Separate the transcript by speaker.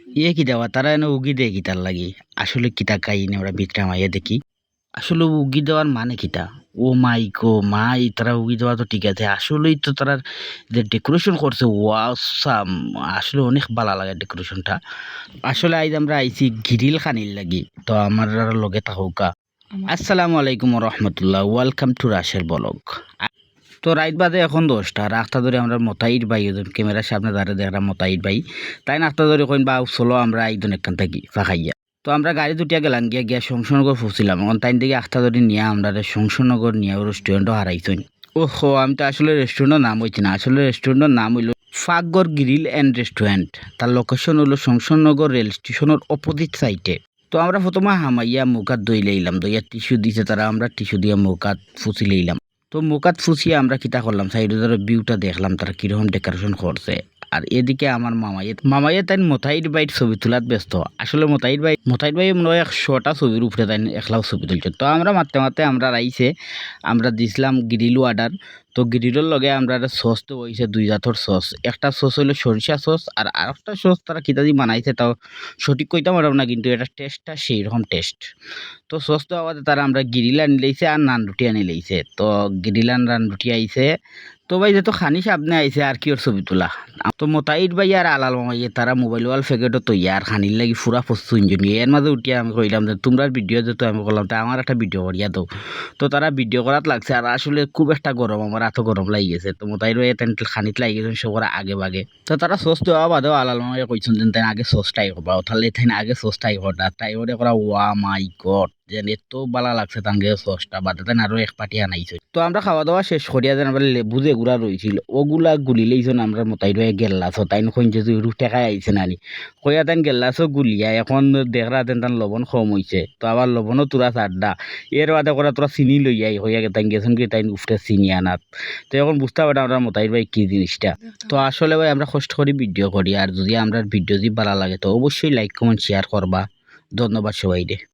Speaker 1: ইয়ে কি দেওয়া তারা এনে উগি দেয় কিতার লাগি আসলে কিতা কাহিনী আমরা বিতরা মাইয়া দেখি আসলে উগি দেওয়ার মানে কিতা ও মাই গো মাই তারা উগি দেওয়া তো ঠিক আছে আসলেই তো তারা যে ডেকোরেশন করছে ওয়াসাম আসলে অনেক ভালো লাগে ডেকোরেশনটা আসলে আজ আমরা আইছি গিরিল খানির লাগি তো আমার লগে থাকুকা আসসালামু আলাইকুম রহমতুল্লাহ ওয়েলকাম টু রাশের ব্লগ তো রাইত বাদে এখন 10টা রাস্তা ধরে আমরা মতাইর ভাই ক্যামেরার সামনে দাঁড়িয়ে দেখলাম মতাইর ভাই তাই রাস্তা ধরে কইন বা চলো আমরা একজন একখান থাকি ফাঁকাইয়া তো আমরা গাড়ি দুটিয়া গেলাম গিয়া গিয়া শংসনগর ফুসছিলাম এখন তাই দিকে আস্তা ধরে নিয়ে আমরা শংসনগর নিয়ে রেস্টুরেন্টও হারাইছই ওহো আমি তো আসলে রেস্টুরেন্টের নাম হইছি না আসলে রেস্টুরেন্টের নাম হইল ফাকগর গ্রিল অ্যান্ড রেস্টুরেন্ট তার লোকেশন হলো শংসনগর রেল স্টেশনের অপোজিট সাইডে তো আমরা প্রথমে হামাইয়া মুখাত দই লইলাম দইয়া টিস্যু দিছে তারা আমরা টিস্যু দিয়া মুখাত ফুসি লইলাম তো মুখাত ফুসিয়ে আমরা কিতা করলাম সাইডে ধরে ভিউটা দেখলাম তারা কিরকম ডেকোরেশন করছে আর এদিকে আমার মামাইয়ে তাই মোতাইর বাইর ছবি তোলাত ব্যস্ত আসলে মোতাইর ভাই মনে হয় 100টা ছবির উপরে তাই একলাও ছবি তুলছে তো আমরা মারতে মারতে আমরা রাইছে আমরা দিছিলাম গ্রিল অর্ডার তো গ্রিলের লগে আমরা সস তো হয়েছে 2 জাতর সস একটা সস হইলো সরিষা সস আর আরেকটা সস তারা কিতা দিয়ে বানাইছে তাও সঠিক কইতাম পারব না কিন্তু এটা টেস্টটা সেই রকম টেস্ট তো সস তো আবার তারা আমরা গ্রিল আনি লইছে আর নান রুটি আনি লইছে তো গ্রিল আর নান রুটি আইছে তো ভাই যেহেতু খানি সামনে আইছে আর কি ওর ছবি তোলা তো মোতাইর ভাই আর আলাল মামাই তারা মোবাইল ওয়াল ফেকেটও তো ইয়ার খানির লাগি ফুরা ফসু ইঞ্জিন এর মাঝে উঠিয়ে আমি কইলাম যে তোমরা ভিডিও যেত আমি বললাম তো আমার একটা ভিডিও করিয়া দাও তো তারা ভিডিও করাত লাগছে আর আসলে খুব একটা গরম আমার এত গরম লাগি গেছে তো মোতাইর ভাই তেন খানিত লাগি গেছে সবার আগে বাগে তো তারা সস দেওয়া বাদেও আলাল মামাই কইছেন যে তাই আগে সসটাই করবা তাহলে তাই আগে সসটাই করটা তাই ওরে করা ওয়া মাই গড যেন এত বালা লাগছে তাঙ্গে সসটা বাদে তাই আরো এক পাটি আনাইছে তো আমরা খাওয়া দাওয়া শেষ করিয়া যেন আমরা লেবু যেগুলা রয়েছিল ওগুলা গুলিলেইছেন আমরা মোতাই রয়ে গেল্লাছ তাই নখন যে টেকাই আইছে নানি কইয়া তাই গেল্লাছও গুলিয়া এখন দেখরা তেন তান লবণ কম হইছে তো আবার লবণও তোরা চাড্ডা এর বাদে করা তোরা চিনি লইয়াই হইয়া তাই গেছেন কি তাই উফরে চিনি আনাত তো এখন বুঝতে পারতাম আমরা মোতাইর ভাই কি জিনিসটা তো আসলে ভাই আমরা কষ্ট করি ভিডিও করি আর যদি আমরা ভিডিও যদি ভালো লাগে তো অবশ্যই লাইক কমেন্ট শেয়ার করবা ধন্যবাদ সবাই রে।